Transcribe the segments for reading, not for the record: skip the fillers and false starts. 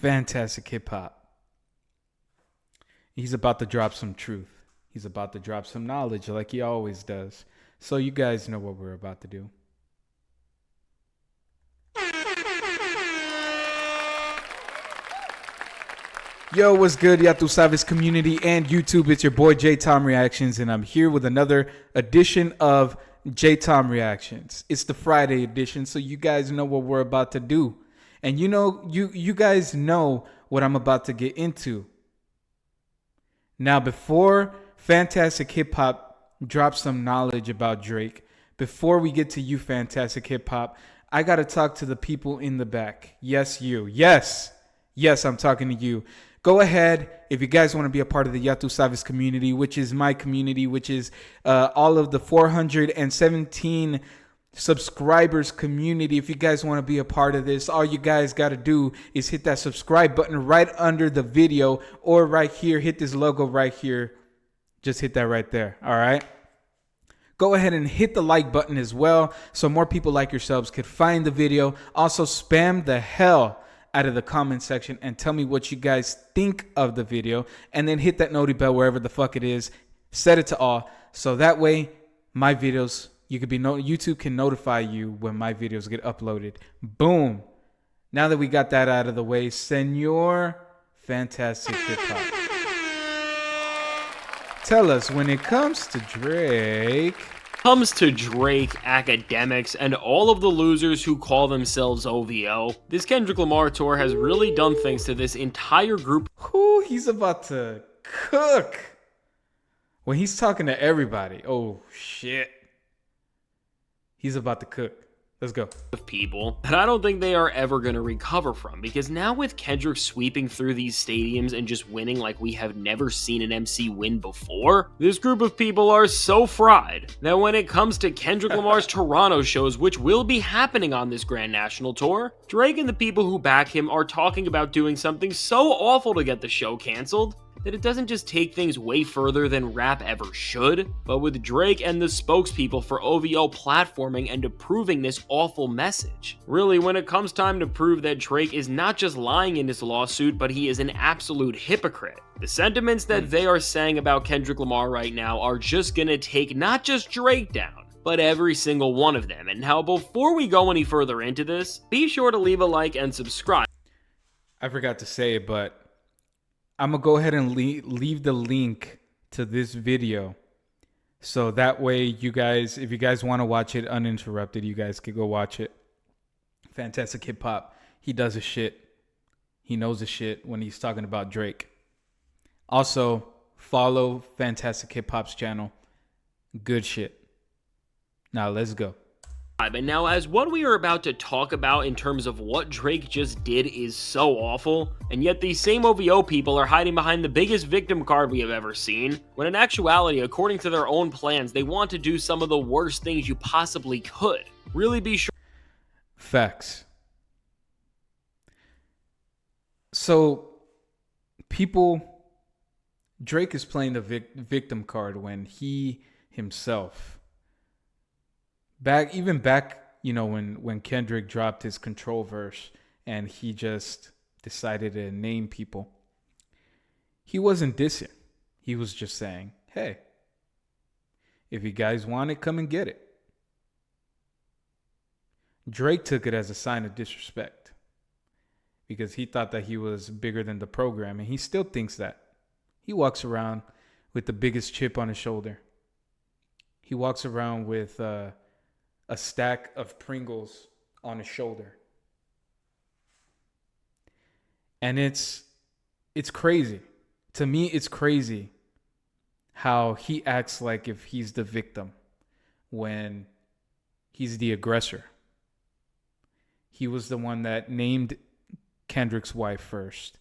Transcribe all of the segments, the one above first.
Fantastic hip hop. He's about to drop some truth. He's about to drop some knowledge like he always does. So you guys know what we're about to do. Yo, what's good, Ya Tu Sabes community and YouTube? It's your boy J Tom Reactions, and I'm here with another edition of J Tom Reactions. It's the Friday edition, so you guys know what we're about to do. And you guys know what I'm about to get into. Now, before Fantastic Hip Hop drops some knowledge about Drake, before we get to you, Fantastic Hip Hop, I got to talk to the people in the back. Yes, you. Yes, I'm talking to you. Go ahead, if you guys want to be a part of the Ya Tu Sabes community, which is my community, which is all of the 417 subscribers community. If you guys want to be a part of this, all you guys got to do is hit that subscribe button right under the video, or right here, hit this logo right here. Just hit that right there. All right. Go ahead and hit the like button as well, so more people like yourselves could find the video. Also, spam the hell out of the comment section and tell me what you guys think of the video, and then hit that noti bell wherever the fuck it is. Set it to all, so that way my videos, YouTube can notify you when my videos get uploaded. Boom. Now that we got that out of the way, Senor Fantastic Hip Hop, tell us, when it comes to Drake, Akademiks, and all of the losers who call themselves OVO, this Kendrick Lamar tour has really done things to this entire group. Who he's about to cook when he's talking to everybody. Oh shit, he's about to cook. Let's go. Of people that I don't think they are ever going to recover from, because now with Kendrick sweeping through these stadiums and just winning like we have never seen an MC win before, this group of people are so fried that when it comes to Kendrick Lamar's Toronto shows, which will be happening on this Grand National Tour, Drake and the people who back him are talking about doing something so awful to get the show canceled that it doesn't just take things way further than rap ever should, but with Drake and the spokespeople for OVO platforming and approving this awful message. Really, when it comes time to prove that Drake is not just lying in this lawsuit, but he is an absolute hypocrite, the sentiments that they are saying about Kendrick Lamar right now are just gonna take not just Drake down, but every single one of them. And now, before we go any further into this, be sure to leave a like and subscribe. I forgot to say it, but I'm going to go ahead and leave the link to this video, so that way you guys, if you guys want to watch it uninterrupted, you guys could go watch it. Fantastic Hip Hop, he does his shit. He knows his shit when he's talking about Drake. Also, follow Fantastic Hip Hop's channel. Good shit. Now let's go. And now, as what we are about to talk about in terms of what Drake just did is so awful, and yet these same OVO people are hiding behind the biggest victim card we have ever seen, when in actuality, according to their own plans, they want to do some of the worst things you possibly could. Really be sure. Facts. So, Drake is playing the victim card when he himself, back, when Kendrick dropped his Control verse and he just decided to name people, he wasn't dissing. He was just saying, hey, if you guys want it, come and get it. Drake took it as a sign of disrespect because he thought that he was bigger than the program, and he still thinks that. He walks around with the biggest chip on his shoulder. He walks around with a stack of Pringles on his shoulder. And it's crazy. To me, it's crazy how he acts like if he's the victim when he's the aggressor. He was the one that named Kendrick's wife first.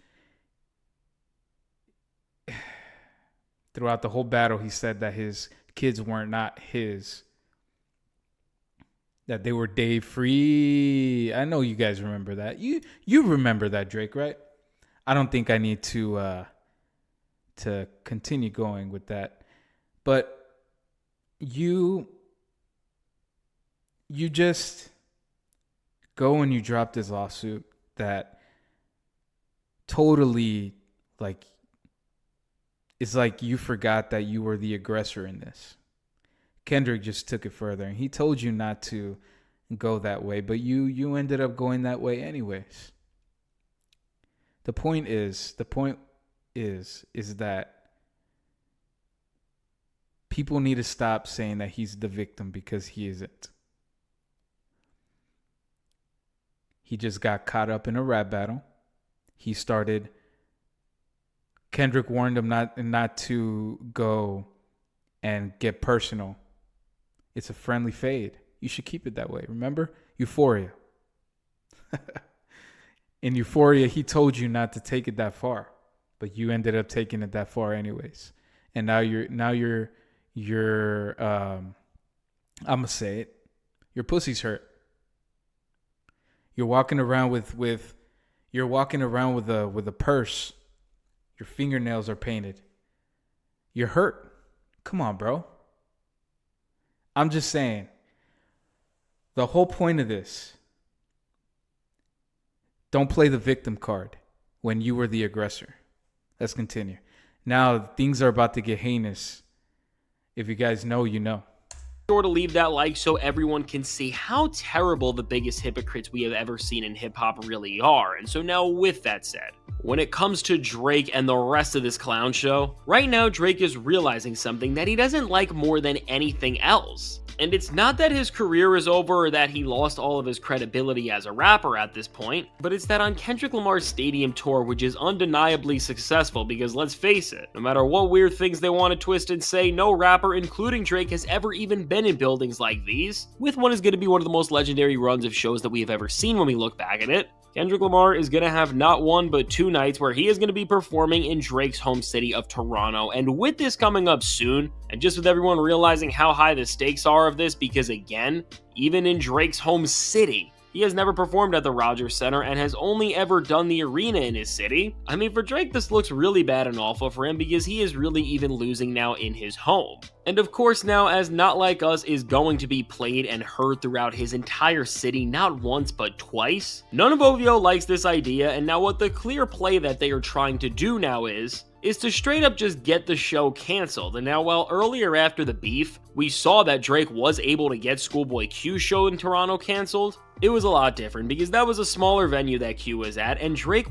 Throughout the whole battle, he said that his kids were not his, that they were day free. I know you guys remember that. You remember that, Drake, right? I don't think I need to continue going with that. But you just go and you drop this lawsuit that totally like, it's like you forgot that you were the aggressor in this. Kendrick just took it further, and he told you not to go that way, but you ended up going that way anyways. The point is that people need to stop saying that he's the victim, because he isn't. He just got caught up in a rap battle. Kendrick warned him not to go and get personal. It's a friendly fade. You should keep it that way. Remember? Euphoria. In Euphoria, he told you not to take it that far, but you ended up taking it that far anyways. And now you're I'm gonna say it. Your pussy's hurt. You're walking around with a purse. Your fingernails are painted. You're hurt. Come on, bro. I'm just saying. The whole point of this, don't play the victim card when you were the aggressor. Let's continue. Now, things are about to get heinous. If you guys know, you know. Sure to leave that like so everyone can see how terrible the biggest hypocrites we have ever seen in hip-hop really are. And so now, with that said, when it comes to Drake and the rest of this clown show, right now Drake is realizing something that he doesn't like more than anything else. And it's not that his career is over or that he lost all of his credibility as a rapper at this point, but it's that on Kendrick Lamar's stadium tour, which is undeniably successful, because let's face it, no matter what weird things they want to twist and say, no rapper, including Drake, has ever even been in buildings like these, with what is going to be one of the most legendary runs of shows that we have ever seen when we look back at it. Kendrick Lamar is going to have not one but two nights where he is going to be performing in Drake's home city of Toronto. And with this coming up soon, and just with everyone realizing how high the stakes are of this, because again, even in Drake's home city, he has never performed at the Rogers Center and has only ever done the arena in his city. I mean, for Drake, this looks really bad and awful for him because he is really even losing now in his home. And of course now, as Not Like Us is going to be played and heard throughout his entire city, not once but twice, none of OVO likes this idea, and now what the clear play that they are trying to do now is to straight up just get the show canceled. And now, while earlier after the beef, we saw that Drake was able to get Schoolboy Q's show in Toronto canceled, it was a lot different because that was a smaller venue that Q was at, and Drake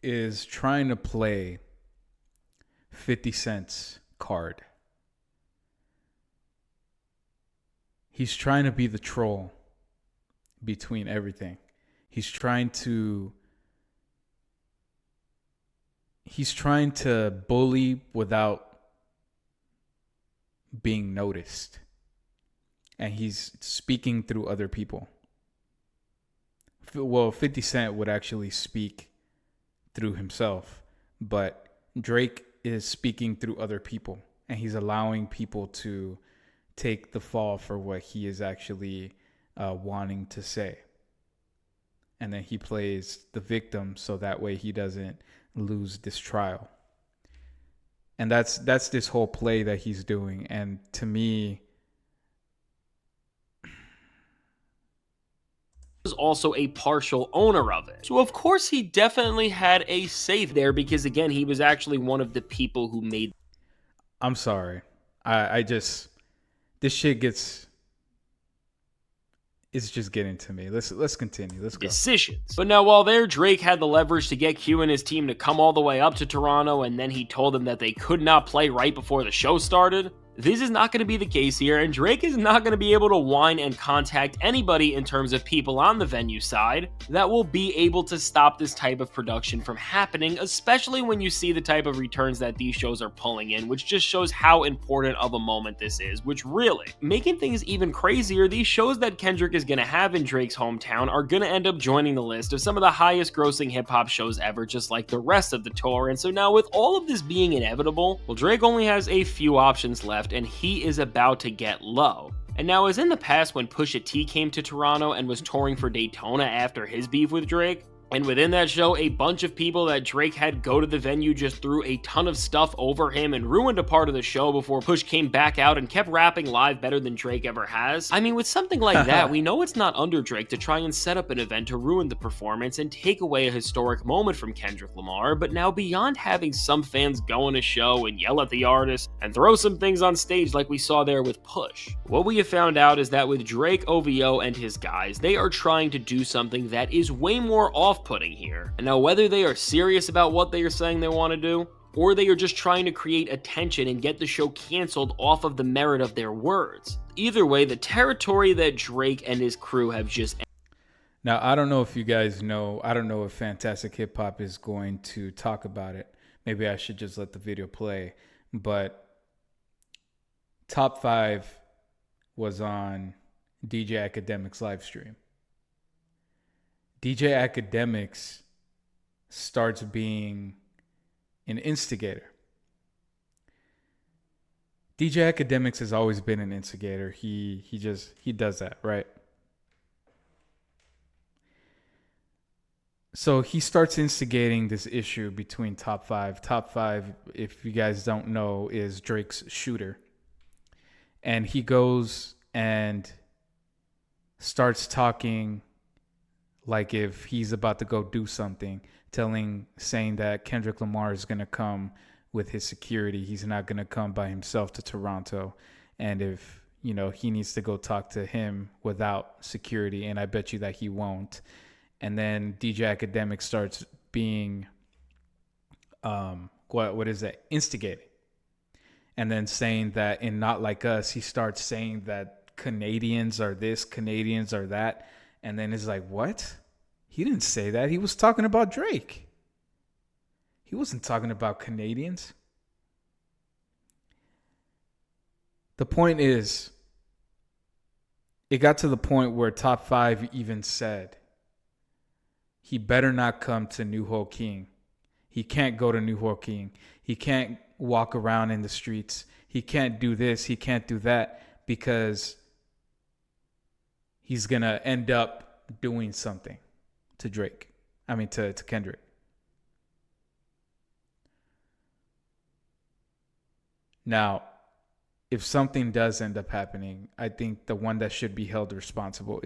is trying to play 50 Cent's card. He's trying to be the troll between everything. He's trying to bully without being noticed. And he's speaking through other people. Well, 50 Cent would actually speak through himself, but Drake is speaking through other people, and he's allowing people to take the fall for what he is actually wanting to say. And then he plays the victim so that way he doesn't lose this trial. And that's this whole play that he's doing. And to me, was also a partial owner of it. So of course he definitely had a say there because again, he was actually one of the people who made. I'm sorry. This shit it's just getting to me. Let's continue. Let's go. Decisions. But now while there, Drake had the leverage to get Q and his team to come all the way up to Toronto, and then he told them that they could not play right before the show started. This is not going to be the case here, and Drake is not going to be able to whine and contact anybody in terms of people on the venue side that will be able to stop this type of production from happening, especially when you see the type of returns that these shows are pulling in, which just shows how important of a moment this is, which really, making things even crazier, these shows that Kendrick is going to have in Drake's hometown are going to end up joining the list of some of the highest grossing hip-hop shows ever, just like the rest of the tour. And so now with all of this being inevitable, well, Drake only has a few options left, and he is about to get low. And now, as in the past when Pusha T came to Toronto and was touring for Daytona after his beef with Drake, And within that show, a bunch of people that Drake had go to the venue just threw a ton of stuff over him and ruined a part of the show before Push came back out and kept rapping live better than Drake ever has. I mean, with something like that, we know it's not under Drake to try and set up an event to ruin the performance and take away a historic moment from Kendrick Lamar, but now beyond having some fans go on a show and yell at the artist and throw some things on stage like we saw there with Push, what we have found out is that with Drake, OVO, and his guys, they are trying to do something that is way more off-putting here. And now whether they are serious about what they are saying they want to do, or they are just trying to create attention and get the show canceled off of the merit of their words, either way, the territory that Drake and his crew have just... Now, I don't know if you guys know, I don't know if Fantastic Hip Hop is going to talk about it. Maybe I should just let the video play. But Top 5 was on DJ Akademiks live stream. DJ Akademiks starts being an instigator. DJ Akademiks has always been an instigator. He does that, right? So he starts instigating this issue between Top 5. Top 5, if you guys don't know, is Drake's shooter. And he goes and starts talking like if he's about to go do something, saying that Kendrick Lamar is going to come with his security. He's not going to come by himself to Toronto. And if, he needs to go talk to him without security, and I bet you that he won't. And then DJ Akademiks starts being, what is that? Instigating. And then saying that in Not Like Us, he starts saying that Canadians are this, Canadians are that. And then it's like, what? He didn't say that. He was talking about Drake. He wasn't talking about Canadians. The point is, it got to the point where Top 5 even said, he better not come to New Ho King. He can't go to New Ho King. He can't walk around in the streets. He can't do this. He can't do that, because he's going to end up doing something to Drake. I mean, to Kendrick. Now, if something does end up happening, I think the one that should be held responsible,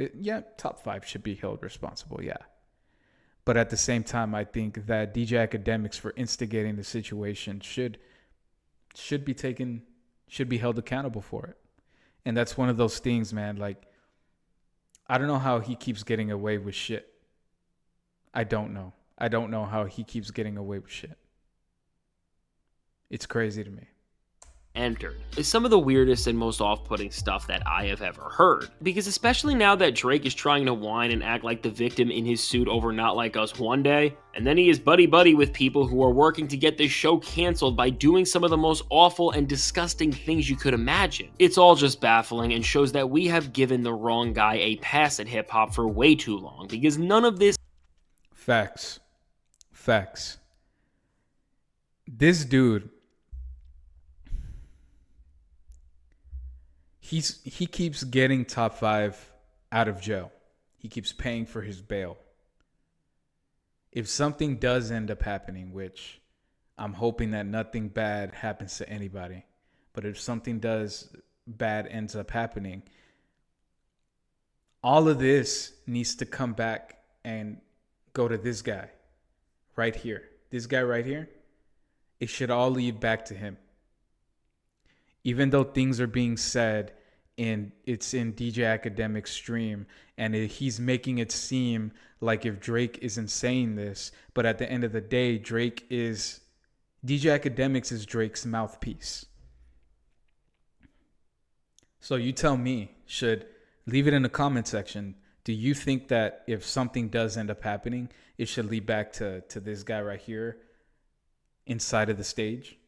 Top 5 should be held responsible, yeah. But at the same time, I think that DJ Akademiks, for instigating the situation, should be held accountable for it. And that's one of those things, man. Like, I don't know how he keeps getting away with shit. I don't know. I don't know how he keeps getting away with shit. It's crazy to me. Entered is some of the weirdest and most off-putting stuff that I have ever heard. Because especially now that Drake is trying to whine and act like the victim in his suit over Not Like Us one day, and then he is buddy-buddy with people who are working to get this show canceled by doing some of the most awful and disgusting things you could imagine. It's all just baffling and shows that we have given the wrong guy a pass at hip-hop for way too long, because none of this... Facts. This dude, he keeps getting Top 5 out of jail. He keeps paying for his bail. If something does end up happening, which I'm hoping that nothing bad happens to anybody, but if something bad ends up happening, all of this needs to come back and go to this guy right here. This guy right here, it should all lead back to him. Even though things are being said and it's in DJ Akademiks' stream, and he's making it seem like if Drake isn't saying this, but at the end of the day, DJ Akademiks is Drake's mouthpiece. So you tell me, leave it in the comment section. Do you think that if something does end up happening, it should lead back to this guy right here inside of the stage?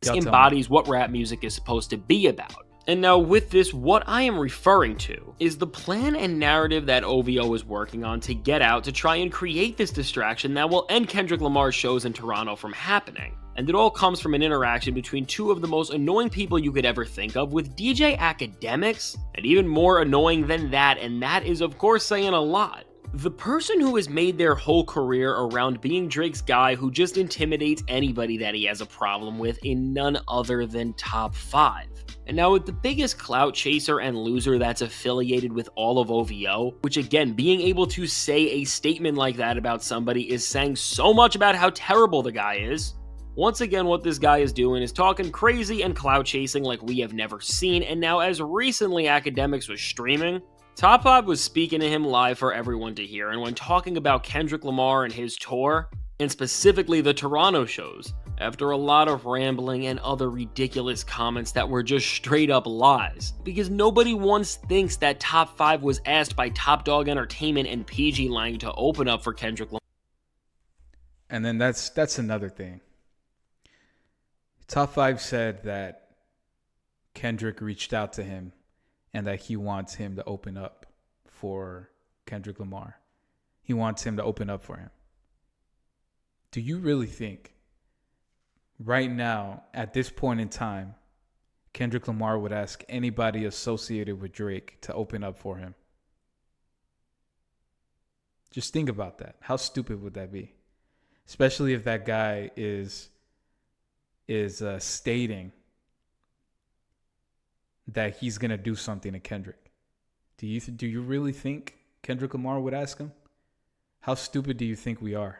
Embodies what rap music is supposed to be about. And now with this, what I am referring to is the plan and narrative that OVO is working on to get out to try and create this distraction that will end Kendrick Lamar's shows in Toronto from happening. And it all comes from an interaction between two of the most annoying people you could ever think of, with DJ Akademiks, and even more annoying than that, and that is of course saying a lot. The person who has made their whole career around being Drake's guy who just intimidates anybody that he has a problem with in none other than Top 5. And now with the biggest clout chaser and loser that's affiliated with all of OVO, which again, being able to say a statement like that about somebody is saying so much about how terrible the guy is. Once again, what this guy is doing is talking crazy and clout chasing like we have never seen, and now as recently Akademiks was streaming, Top 5 was speaking to him live for everyone to hear, and when talking about Kendrick Lamar and his tour, and specifically the Toronto shows, after a lot of rambling and other ridiculous comments that were just straight up lies, because nobody once thinks that Top 5 was asked by Top Dog Entertainment and PG Lang to open up for Kendrick Lamar. And then that's another thing. Top 5 said that Kendrick reached out to him and that he wants him to open up for Kendrick Lamar. He wants him to open up for him. Do you really think right now, at this point in time, Kendrick Lamar would ask anybody associated with Drake to open up for him? Just think about that. How stupid would that be? Especially if that guy is stating that he's going to do something to Kendrick. Do you really think Kendrick Lamar would ask him? How stupid do you think we are?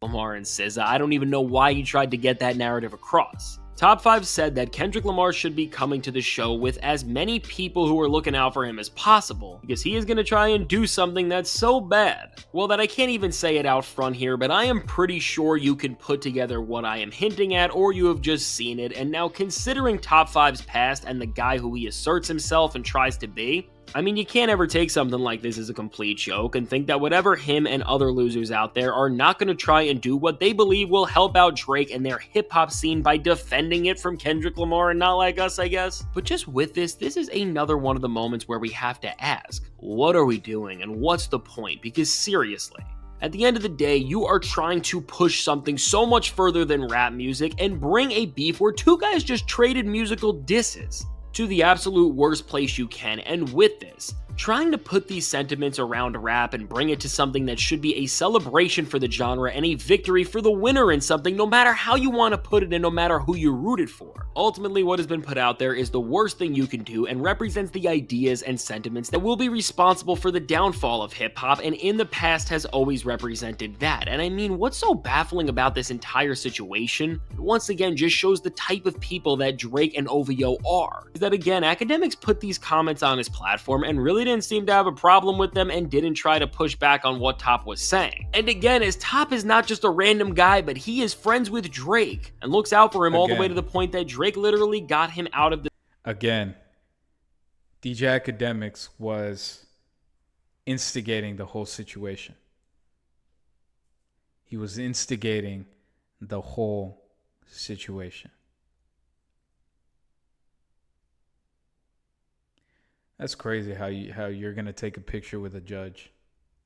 Lamar and SZA, I don't even know why he tried to get that narrative across. Top 5 said that Kendrick Lamar should be coming to the show with as many people who are looking out for him as possible, because he is going to try and do something that's so bad, well, that I can't even say it out front here, but I am pretty sure you can put together what I am hinting at, or you have just seen it. And now, considering Top 5's past and the guy who he asserts himself and tries to be, I mean, you can't ever take something like this as a complete joke and think that whatever him and other losers out there are not going to try and do what they believe will help out Drake and their hip-hop scene by defending it from Kendrick Lamar and Not Like Us, I guess. But just with this is another one of the moments where we have to ask, what are we doing and what's the point? Because seriously, at the end of the day, you are trying to push something so much further than rap music and bring a beef where two guys just traded musical disses to the absolute worst place you can. And with this, trying to put these sentiments around rap and bring it to something that should be a celebration for the genre and a victory for the winner in something, no matter how you want to put it and no matter who you rooted for. Ultimately, what has been put out there is the worst thing you can do and represents the ideas and sentiments that will be responsible for the downfall of hip-hop, and in the past has always represented that. And I mean, what's so baffling about this entire situation, once again, just shows the type of people that Drake and OVO are, is that again, Akademiks put these comments on his platform and really didn't seem to have a problem with them and didn't try to push back on what Top was saying. And again, as Top is not just a random guy, but he is friends with Drake and looks out for him all the way to the point that Drake literally got him out of the... Again, DJ Akademiks was instigating the whole situation. He was instigating the whole situation. That's crazy how you're going to take a picture with a judge.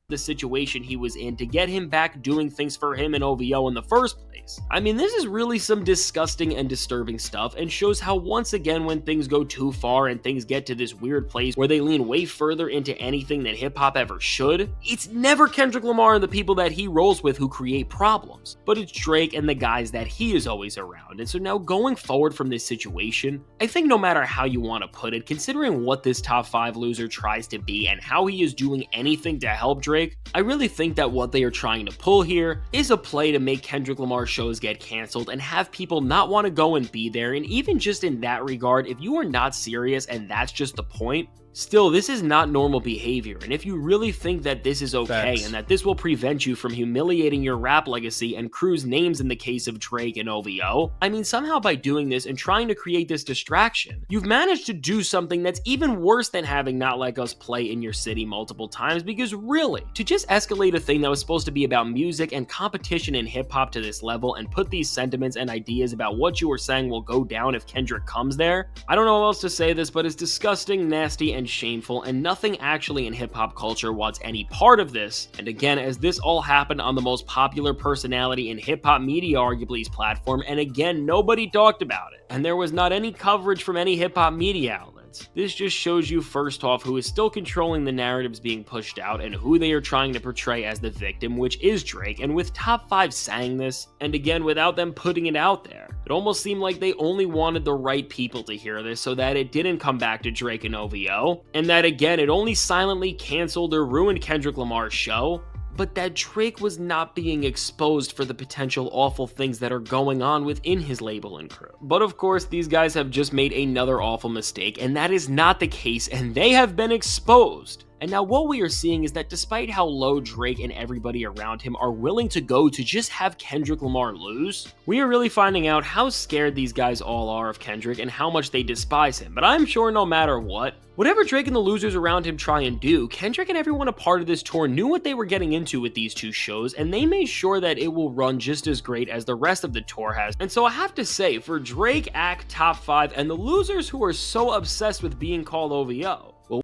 The situation he was in to get him back doing things for him and OVO in the first place. I mean, this is really some disgusting and disturbing stuff, and shows how once again, when things go too far and things get to this weird place where they lean way further into anything than hip-hop ever should, it's never Kendrick Lamar and the people that he rolls with who create problems, but it's Drake and the guys that he is always around. And so now, going forward from this situation, I think no matter how you want to put it, considering what this Top 5 loser tries to be and how he is doing anything to help Drake, I really think that what they are trying to pull here is a play to make Kendrick Lamar shows get canceled and have people not want to go and be there. And even just in that regard, if you are not serious and that's just the point, still, this is not normal behavior. And if you really think that this is okay and that this will prevent you from humiliating your rap legacy and crew's names in the case of Drake and OVO, I mean, somehow by doing this and trying to create this distraction, you've managed to do something that's even worse than having Not Like Us play in your city multiple times. Because really, to just escalate a thing that was supposed to be about music and competition in hip-hop to this level and put these sentiments and ideas about what you were saying will go down if Kendrick comes there, I don't know how else to say this, but it's disgusting, nasty, and and shameful, and nothing actually in hip-hop culture wants any part of this. And again, as this all happened on the most popular personality in hip-hop media arguably's platform, and again, nobody talked about it. And there was not any coverage from any hip-hop media outlets. This just shows you first off who is still controlling the narratives being pushed out and who they are trying to portray as the victim, which is Drake. And with Top 5 saying this, and again without them putting it out there, it almost seemed like they only wanted the right people to hear this so that it didn't come back to Drake and OVO, and that again it only silently canceled or ruined Kendrick Lamar's show, but that Drake was not being exposed for the potential awful things that are going on within his label and crew. But of course, these guys have just made another awful mistake, and that is not the case, and they have been exposed. And now what we are seeing is that despite how low Drake and everybody around him are willing to go to just have Kendrick Lamar lose, we are really finding out how scared these guys all are of Kendrick and how much they despise him. But I'm sure no matter what, whatever Drake and the losers around him try and do, Kendrick and everyone a part of this tour knew what they were getting into with these two shows, and they made sure that it will run just as great as the rest of the tour has. And so I have to say, for Drake, Ak, Top 5, and the losers who are so obsessed with being called OVO, well,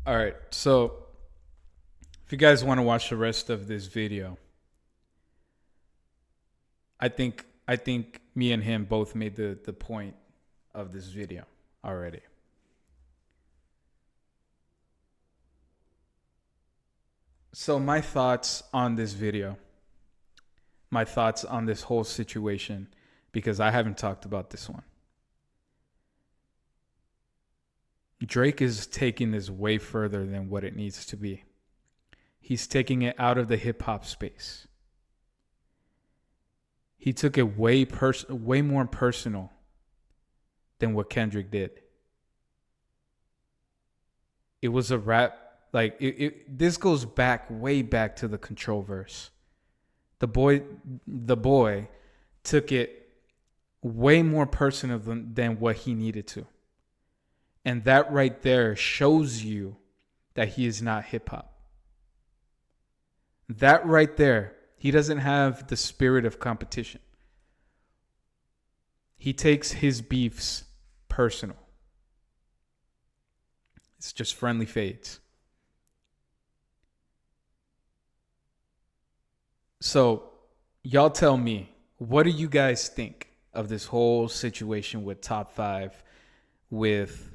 All right, so if you guys want to watch the rest of this video, I think me and him both made the point of this video already. So my thoughts on this video, my thoughts on this whole situation, because I haven't talked about this one. Drake is taking this way further than what it needs to be. He's taking it out of the hip hop space. He took it way more personal than what Kendrick did. It was a rap, like this goes way back to the Control verse. The boy took it way more personal than what he needed to. And that right there shows you that he is not hip hop. That right there, he doesn't have the spirit of competition. He takes his beefs personal. It's just friendly fades. So, y'all tell me, what do you guys think of this whole situation with Top 5, with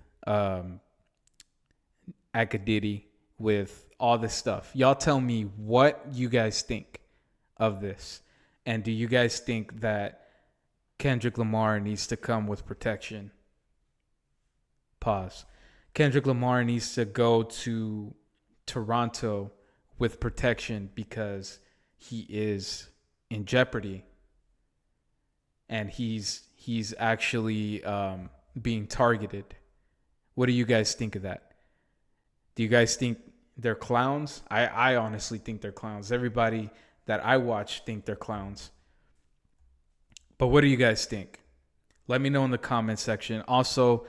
AKadiddy, with all this stuff? Y'all tell me what you guys think of this. And do you guys think that Kendrick Lamar needs to come with protection? Pause. Kendrick Lamar needs to go to Toronto with protection because he is in jeopardy. And he's actually being targeted. What do you guys think of that? Do you guys think they're clowns? I honestly think they're clowns. Everybody that I watch think they're clowns. But what do you guys think? Let me know in the comment section. Also,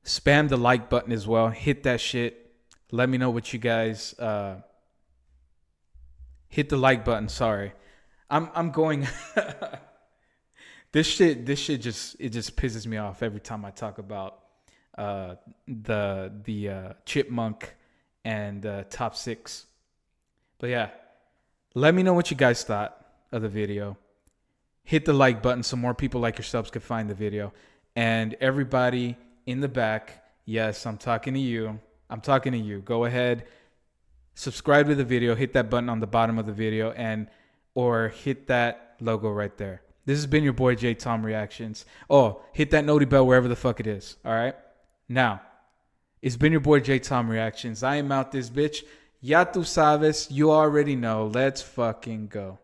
spam the like button as well. Hit that shit. Let me know what you guys hit the like button. Sorry. I'm going This shit just pisses me off every time I talk about the Chipmunk and Top 6. But yeah, let me know what you guys thought of the video. Hit the like button so more people like yourselves can find the video. And everybody in the back, yes, I'm talking to you. Go ahead, subscribe to the video, hit that button on the bottom of the video, or hit that logo right there. This has been your boy J Tom Reactions. Oh, hit that noti bell wherever the fuck it is. All right. Now, it's been your boy J Tom Reactions. I am out this bitch. Ya tu sabes. You already know. Let's fucking go.